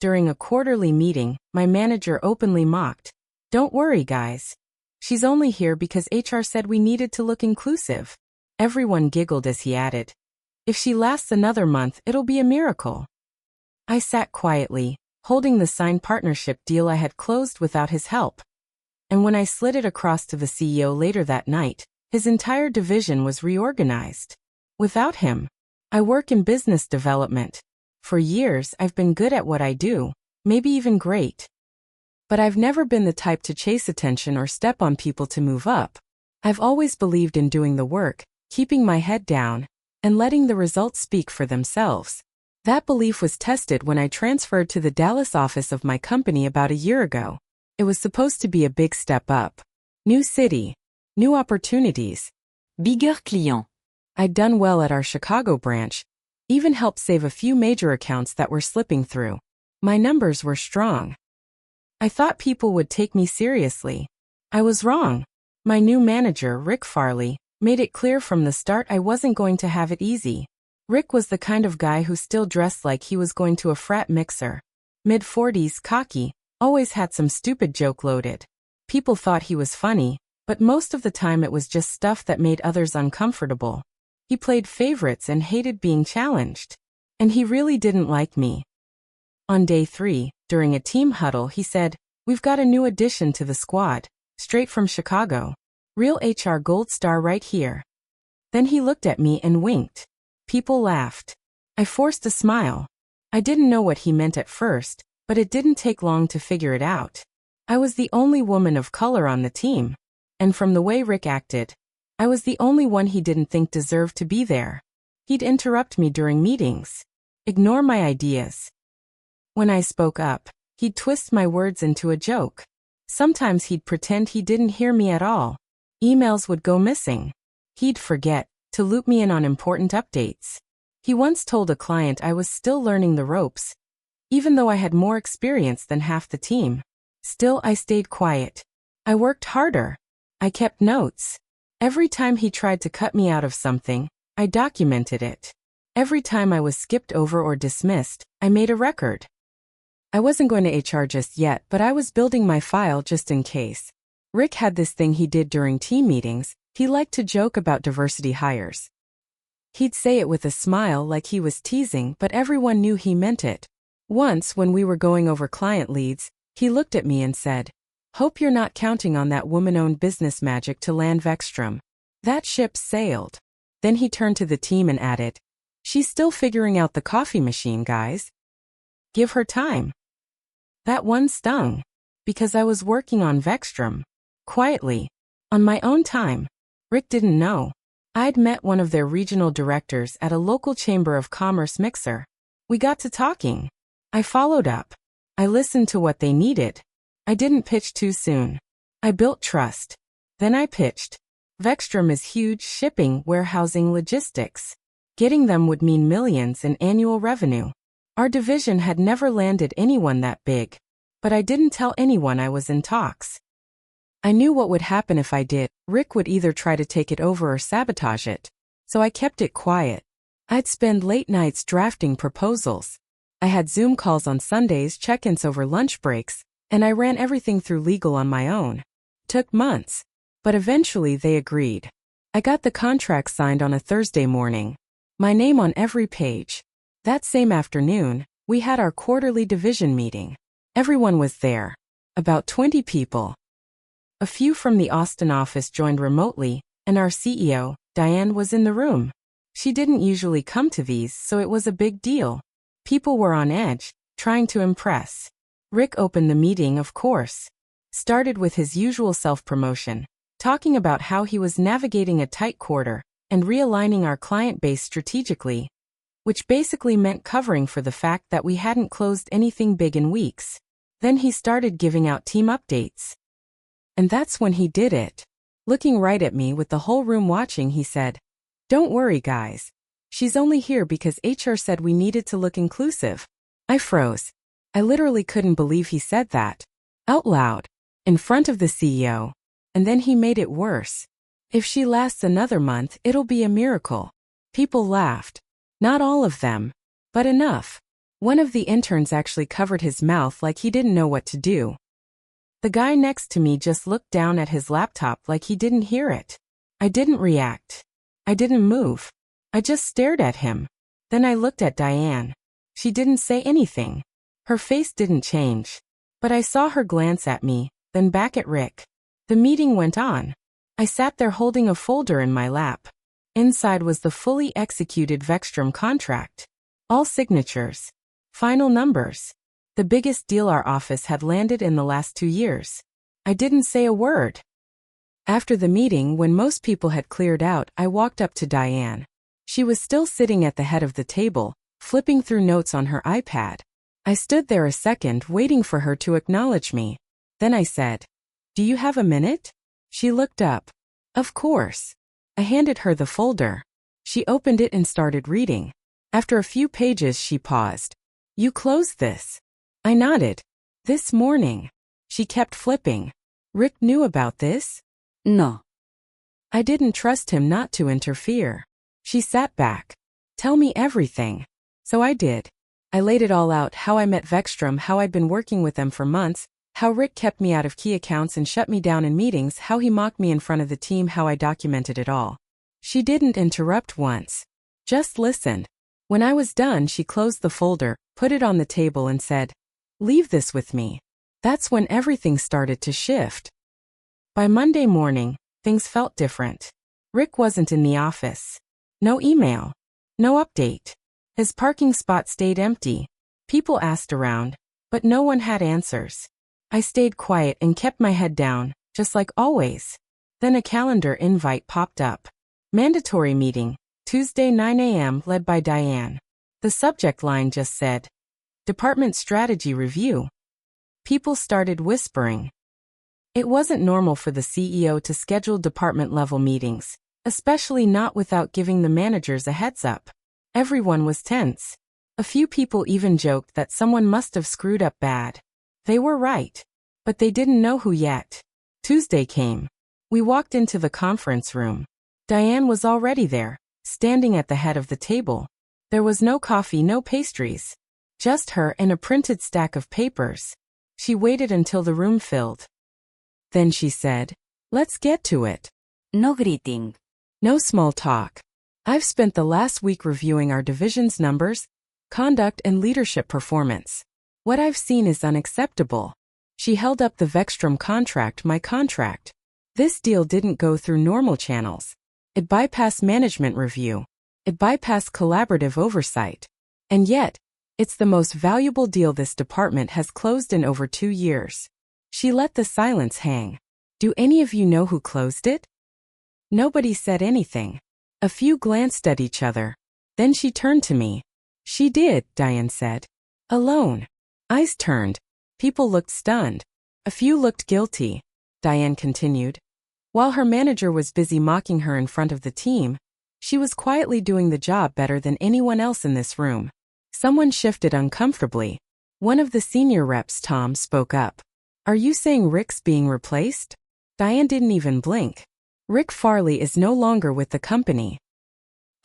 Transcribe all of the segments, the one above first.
During a quarterly meeting, my manager openly mocked. "Don't worry, guys. She's only here because HR said we needed to look inclusive." Everyone giggled as he added, "If she lasts another month, it'll be a miracle." I sat quietly, holding the signed partnership deal I had closed without his help. And when I slid it across to the CEO later that night, his entire division was reorganized. Without him, I work in business development. For years, I've been good at what I do, maybe even great. But I've never been the type to chase attention or step on people to move up. I've always believed in doing the work, keeping my head down, and letting the results speak for themselves. That belief was tested when I transferred to the Dallas office of my company about a year ago. It was supposed to be a big step up. New city, new opportunities, bigger client. I'd done well at our Chicago branch, even helped save a few major accounts that were slipping through. My numbers were strong. I thought people would take me seriously. I was wrong. My new manager, Rick Farley, made it clear from the start I wasn't going to have it easy. Rick was the kind of guy who still dressed like he was going to a frat mixer. Mid-40s, cocky, always had some stupid joke loaded. People thought he was funny, but most of the time it was just stuff that made others uncomfortable. He played favorites and hated being challenged. And he really didn't like me. On day 3, during a team huddle, he said, "We've got a new addition to the squad, straight from Chicago. Real HR Gold Star right here." Then he looked at me and winked. People laughed. I forced a smile. I didn't know what he meant at first, but it didn't take long to figure it out. I was the only woman of color on the team. And from the way Rick acted, I was the only one he didn't think deserved to be there. He'd interrupt me during meetings, ignore my ideas. When I spoke up, he'd twist my words into a joke. Sometimes he'd pretend he didn't hear me at all. Emails would go missing. He'd forget to loop me in on important updates. He once told a client I was still learning the ropes, even though I had more experience than half the team. Still, I stayed quiet. I worked harder. I kept notes. Every time he tried to cut me out of something, I documented it. Every time I was skipped over or dismissed, I made a record. I wasn't going to HR just yet, but I was building my file just in case. Rick had this thing he did during team meetings. He liked to joke about diversity hires. He'd say it with a smile like he was teasing, but everyone knew he meant it. Once, when we were going over client leads, he looked at me and said, "Hope you're not counting on that woman-owned business magic to land Vextrom. That ship sailed." Then he turned to the team and added, "She's still figuring out the coffee machine, guys. Give her time." That one stung, because I was working on Vextrom, quietly, on my own time. Rick didn't know. I'd met one of their regional directors at a local chamber of commerce mixer. We got to talking. I followed up. I listened to what they needed. I didn't pitch too soon. I built trust. Then I pitched. Vextrom is huge: shipping, warehousing, logistics. Getting them would mean millions in annual revenue. Our division had never landed anyone that big. But I didn't tell anyone I was in talks. I knew what would happen if I did. Rick would either try to take it over or sabotage it. So I kept it quiet. I'd spend late nights drafting proposals. I had Zoom calls on Sundays, check-ins over lunch breaks, and I ran everything through legal on my own. Took months. But eventually they agreed. I got the contract signed on a Thursday morning. My name on every page. That same afternoon, we had our quarterly division meeting. Everyone was there. About 20 people. A few from the Austin office joined remotely, and our CEO, Diane, was in the room. She didn't usually come to these, so it was a big deal. People were on edge, trying to impress. Rick opened the meeting, of course. Started with his usual self-promotion, talking about how he was navigating a tight quarter and realigning our client base strategically, which basically meant covering for the fact that we hadn't closed anything big in weeks. Then he started giving out team updates. And that's when he did it. Looking right at me with the whole room watching, he said, "Don't worry, guys. She's only here because HR said we needed to look inclusive." I froze. I literally couldn't believe he said that. Out loud. In front of the CEO. And then he made it worse. "If she lasts another month, it'll be a miracle." People laughed. Not all of them, but enough. One of the interns actually covered his mouth like he didn't know what to do. The guy next to me just looked down at his laptop like he didn't hear it. I didn't react. I didn't move. I just stared at him. Then I looked at Diane. She didn't say anything. Her face didn't change. But I saw her glance at me, then back at Rick. The meeting went on. I sat there holding a folder in my lap. Inside was the fully executed Vextrum contract. All signatures. Final numbers. The biggest deal our office had landed in the last 2 years. I didn't say a word. After the meeting, when most people had cleared out, I walked up to Diane. She was still sitting at the head of the table, flipping through notes on her iPad. I stood there a second, waiting for her to acknowledge me. Then I said, "Do you have a minute?" She looked up. Of course. I handed her the folder. She opened it and started reading. After a few pages, she paused. "You closed this?" I nodded. "This morning." She kept flipping. "Rick knew about this?" No. I didn't trust him not to interfere. She sat back. "Tell me everything." So I did. I laid it all out, how I met Vextrum, how I'd been working with them for months, how Rick kept me out of key accounts and shut me down in meetings, how he mocked me in front of the team, how I documented it all. She didn't interrupt once. Just listened. When I was done, she closed the folder, put it on the table and said, "Leave this with me." That's when everything started to shift. By Monday morning, things felt different. Rick wasn't in the office. No email. No update. His parking spot stayed empty. People asked around, but no one had answers. I stayed quiet and kept my head down, just like always. Then a calendar invite popped up. Mandatory meeting, Tuesday 9 a.m. led by Diane. The subject line just said, Department Strategy Review. People started whispering. It wasn't normal for the CEO to schedule department-level meetings, especially not without giving the managers a heads up. Everyone was tense. A few people even joked that someone must have screwed up bad. They were right. But they didn't know who yet. Tuesday came. We walked into the conference room. Diane was already there, standing at the head of the table. There was no coffee, no pastries. Just her and a printed stack of papers. She waited until the room filled. Then she said, "Let's get to it." No greeting. No small talk. I've spent the last week reviewing our division's numbers, conduct, and leadership performance. What I've seen is unacceptable. She held up the Vextrum contract, my contract. This deal didn't go through normal channels. It bypassed management review. It bypassed collaborative oversight. And yet, it's the most valuable deal this department has closed in over 2 years. She let the silence hang. Do any of you know who closed it? Nobody said anything. A few glanced at each other. Then she turned to me. "She did," Diane said. "Alone." Eyes turned. People looked stunned. A few looked guilty. Diane continued. While her manager was busy mocking her in front of the team, she was quietly doing the job better than anyone else in this room. Someone shifted uncomfortably. One of the senior reps, Tom, spoke up. "Are you saying Rick's being replaced?" Diane didn't even blink. "Rick Farley is no longer with the company."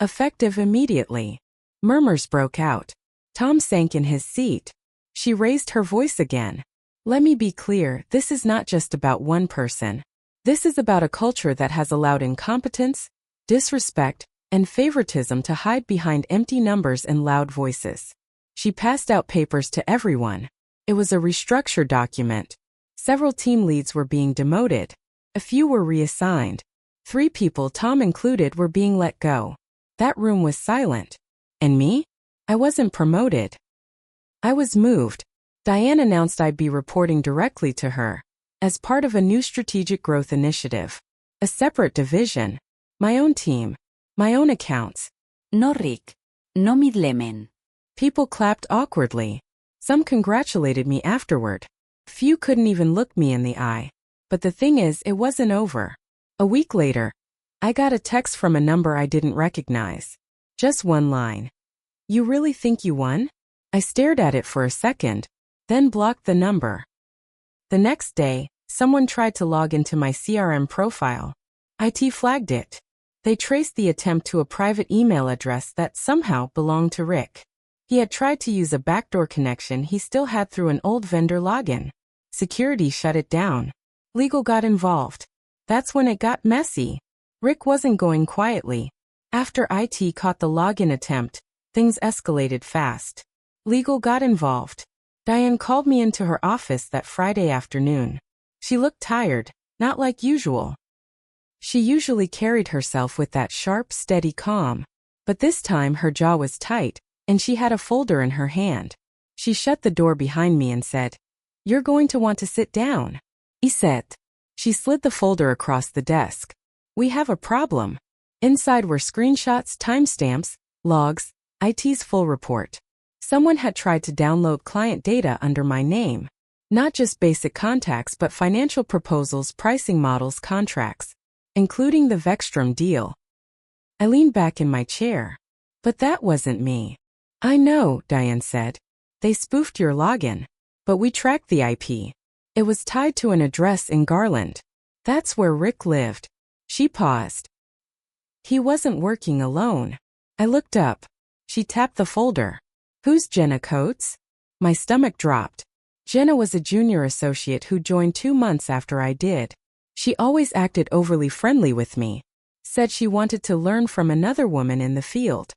Effective immediately. Murmurs broke out. Tom sank in his seat. She raised her voice again. "Let me be clear, this is not just about one person. This is about a culture that has allowed incompetence, disrespect, and favoritism to hide behind empty numbers and loud voices." She passed out papers to everyone. It was a restructure document. Several team leads were being demoted. A few were reassigned. 3 people, Tom included, were being let go. That room was silent. And me? I wasn't promoted. I was moved. Diane announced I'd be reporting directly to her. As part of a new strategic growth initiative. A separate division. My own team. My own accounts. No Rick. No middlemen. People clapped awkwardly. Some congratulated me afterward. Few couldn't even look me in the eye. But the thing is, it wasn't over. A week later, I got a text from a number I didn't recognize. Just one line. "You really think you won?" I stared at it for a second, then blocked the number. The next day, someone tried to log into my CRM profile. IT flagged it. They traced the attempt to a private email address that somehow belonged to Rick. He had tried to use a backdoor connection he still had through an old vendor login. Security shut it down. Legal got involved. That's when it got messy. Rick wasn't going quietly. After IT caught the login attempt, things escalated fast. Legal got involved. Diane called me into her office that Friday afternoon. She looked tired, not like usual. She usually carried herself with that sharp, steady calm. But this time her jaw was tight, and she had a folder in her hand. She shut the door behind me and said, "You're going to want to sit down." Iset. She slid the folder across the desk. "We have a problem." Inside were screenshots, timestamps, logs, IT's full report. Someone had tried to download client data under my name. Not just basic contacts but financial proposals, pricing models, contracts, including the Vextrom deal. I leaned back in my chair. But that wasn't me. "I know," Diane said. "They spoofed your login. But we tracked the IP. It was tied to an address in Garland. That's where Rick lived." She paused. He wasn't working alone. I looked up. She tapped the folder. "Who's Jenna Coates?" My stomach dropped. Jenna was a junior associate who joined 2 months after I did. She always acted overly friendly with me. Said she wanted to learn from another woman in the field.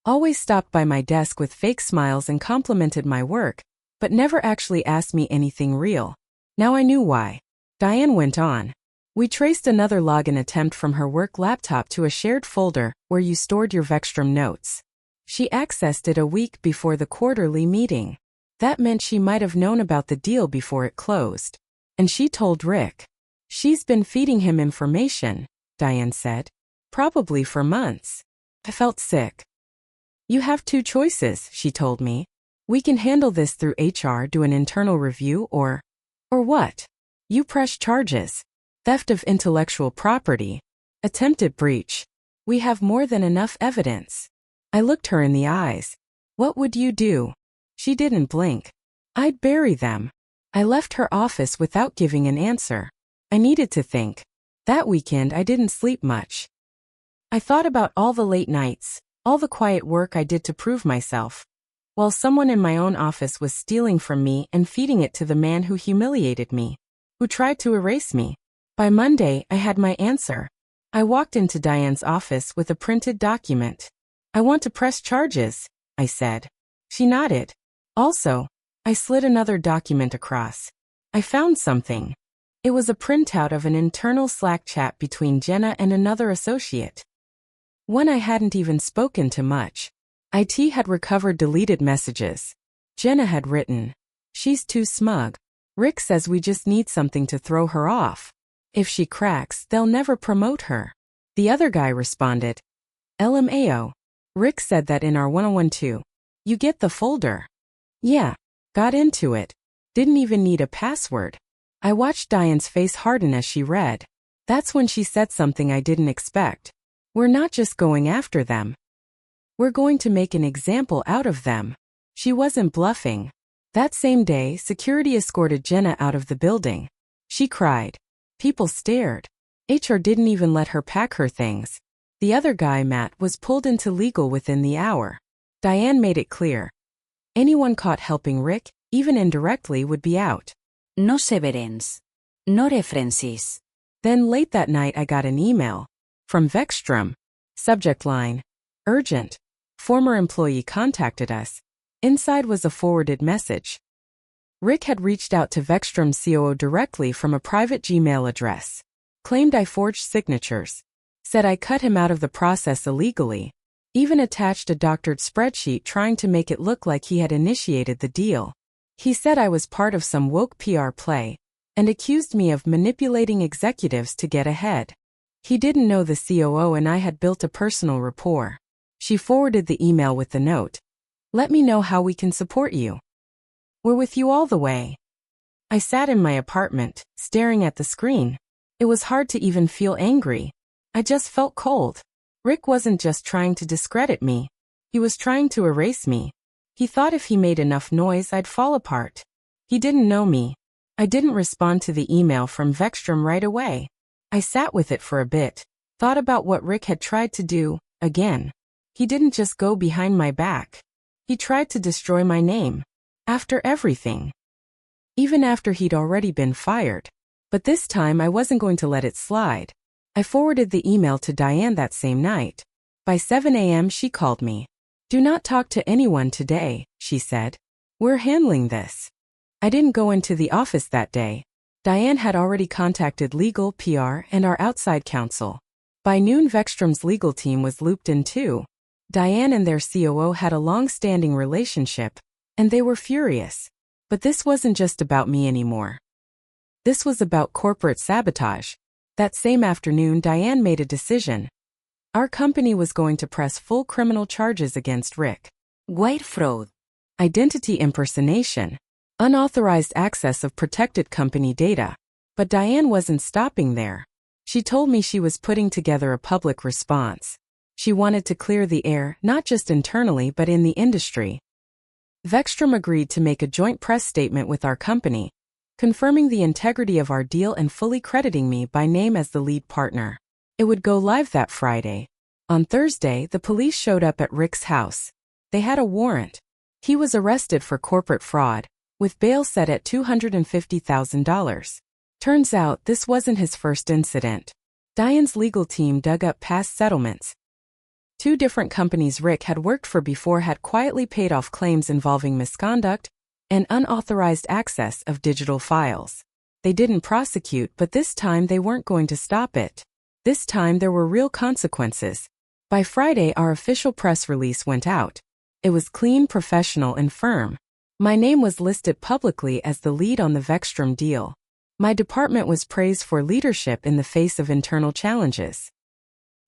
Always stopped by my desk with fake smiles and complimented my work, but never actually asked me anything real. Now I knew why. Diane went on. "We traced another login attempt from her work laptop to a shared folder where you stored your Vextrom notes. She accessed it a week before the quarterly meeting. That meant she might have known about the deal before it closed. And she told Rick. She's been feeding him information," Diane said. "Probably for months." I felt sick. "You have 2 choices," she told me. "We can handle this through HR, do an internal review, or what? You press charges. Theft of intellectual property. Attempted breach. We have more than enough evidence." I looked her in the eyes. "What would you do?" She didn't blink. "I'd bury them." I left her office without giving an answer. I needed to think. That weekend I didn't sleep much. I thought about all the late nights, all the quiet work I did to prove myself, while someone in my own office was stealing from me and feeding it to the man who humiliated me, who tried to erase me. By Monday, I had my answer. I walked into Diane's office with a printed document. "I want to press charges," I said. She nodded. "Also," I slid another document across. I found something. It was a printout of an internal Slack chat between Jenna and another associate. One I hadn't even spoken to much. IT had recovered deleted messages. Jenna had written, "She's too smug. Rick says we just need something to throw her off. If she cracks, they'll never promote her." The other guy responded, "LMAO. Rick said that in our 101 too. You get the folder." Yeah. Got into it. Didn't even need a password. I watched Diane's face harden as she read. That's when she said something I didn't expect. "We're not just going after them. We're going to make an example out of them." She wasn't bluffing. That same day, security escorted Jenna out of the building. She cried. People stared. HR didn't even let her pack her things. The other guy, Matt, was pulled into legal within the hour. Diane made it clear. Anyone caught helping Rick, even indirectly, would be out. No severance. No references. Then late that night I got an email. From Vextrom. Subject line. Urgent. Former employee contacted us. Inside was a forwarded message. Rick had reached out to Vextrom's COO directly from a private Gmail address. Claimed I forged signatures. Said I cut him out of the process illegally. Even attached a doctored spreadsheet trying to make it look like he had initiated the deal. He said I was part of some woke PR play, and accused me of manipulating executives to get ahead. He didn't know the COO and I had built a personal rapport. She forwarded the email with the note. "Let me know how we can support you. We're with you all the way." I sat in my apartment, staring at the screen. It was hard to even feel angry. I just felt cold. Rick wasn't just trying to discredit me. He was trying to erase me. He thought if he made enough noise I'd fall apart. He didn't know me. I didn't respond to the email from Vextrom right away. I sat with it for a bit, thought about what Rick had tried to do, again. He didn't just go behind my back. He tried to destroy my name. After everything. Even after he'd already been fired. But this time I wasn't going to let it slide. I forwarded the email to Diane that same night. By 7 a.m. she called me. "Do not talk to anyone today," she said. "We're handling this." I didn't go into the office that day. Diane had already contacted legal, PR, and our outside counsel. By noon, Vekstrom's legal team was looped in too. Diane and their COO had a long-standing relationship, and they were furious. But this wasn't just about me anymore. This was about corporate sabotage. That same afternoon, Diane made a decision. Our company was going to press full criminal charges against Rick. Wire fraud. Identity impersonation. Unauthorized access of protected company data. But Diane wasn't stopping there. She told me she was putting together a public response. She wanted to clear the air, not just internally but in the industry. Vekstrom agreed to make a joint press statement with our company, confirming the integrity of our deal and fully crediting me by name as the lead partner. It would go live that Friday. On Thursday, the police showed up at Rick's house. They had a warrant. He was arrested for corporate fraud, with bail set at $250,000. Turns out this wasn't his first incident. Diane's legal team dug up past settlements. 2 different companies Rick had worked for before had quietly paid off claims involving misconduct and unauthorized access of digital files. They didn't prosecute, but this time they weren't going to stop it. This time there were real consequences. By Friday, our official press release went out. It was clean, professional, and firm. My name was listed publicly as the lead on the Vekstrom deal. My department was praised for leadership in the face of internal challenges.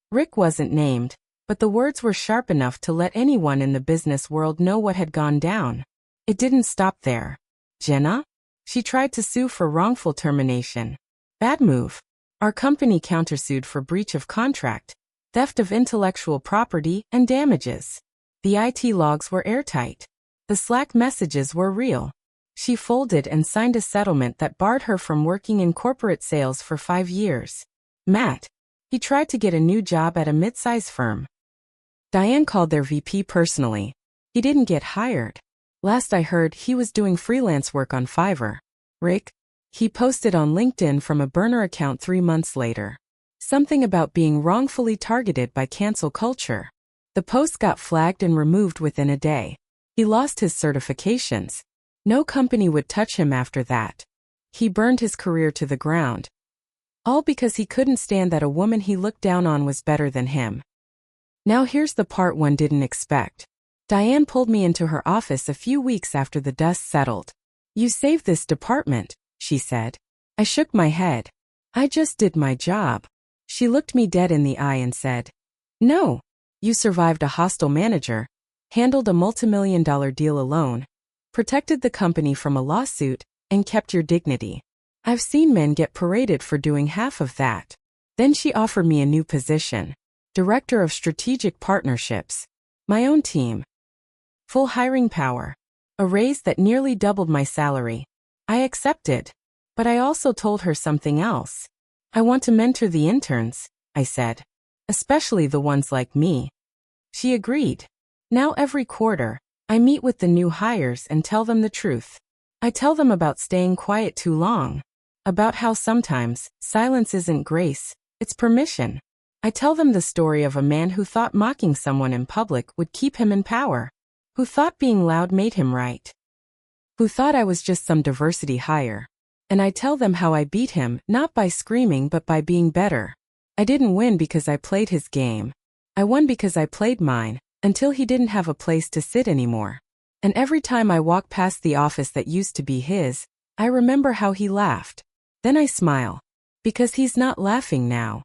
Rick wasn't named, but the words were sharp enough to let anyone in the business world know what had gone down. It didn't stop there. Jenna? She tried to sue for wrongful termination. Bad move. Our company countersued for breach of contract, theft of intellectual property, and damages. The IT logs were airtight. The Slack messages were real. She folded and signed a settlement that barred her from working in corporate sales for 5 years. Matt. He tried to get a new job at a mid-size firm. Diane called their VP personally. He didn't get hired. Last I heard, he was doing freelance work on Fiverr. Rick? He posted on LinkedIn from a burner account 3 months later. Something about being wrongfully targeted by cancel culture. The post got flagged and removed within a day. He lost his certifications. No company would touch him after that. He burned his career to the ground. All because he couldn't stand that a woman he looked down on was better than him. Now here's the part one didn't expect. Diane pulled me into her office a few weeks after the dust settled. "You saved this department," she said. I shook my head. "I just did my job." She looked me dead in the eye and said, "No. You survived a hostile manager, handled a multimillion-dollar deal alone, protected the company from a lawsuit, and kept your dignity. I've seen men get paraded for doing half of that." Then she offered me a new position. Director of Strategic Partnerships. My own team. Full hiring power. A raise that nearly doubled my salary. I accepted. But I also told her something else. "I want to mentor the interns," I said. "Especially the ones like me." She agreed. Now every quarter, I meet with the new hires and tell them the truth. I tell them about staying quiet too long. About how sometimes, silence isn't grace, it's permission. I tell them the story of a man who thought mocking someone in public would keep him in power. Who thought being loud made him right. Who thought I was just some diversity hire. And I tell them how I beat him, not by screaming but by being better. I didn't win because I played his game. I won because I played mine, until he didn't have a place to sit anymore. And every time I walk past the office that used to be his, I remember how he laughed. Then I smile. Because he's not laughing now.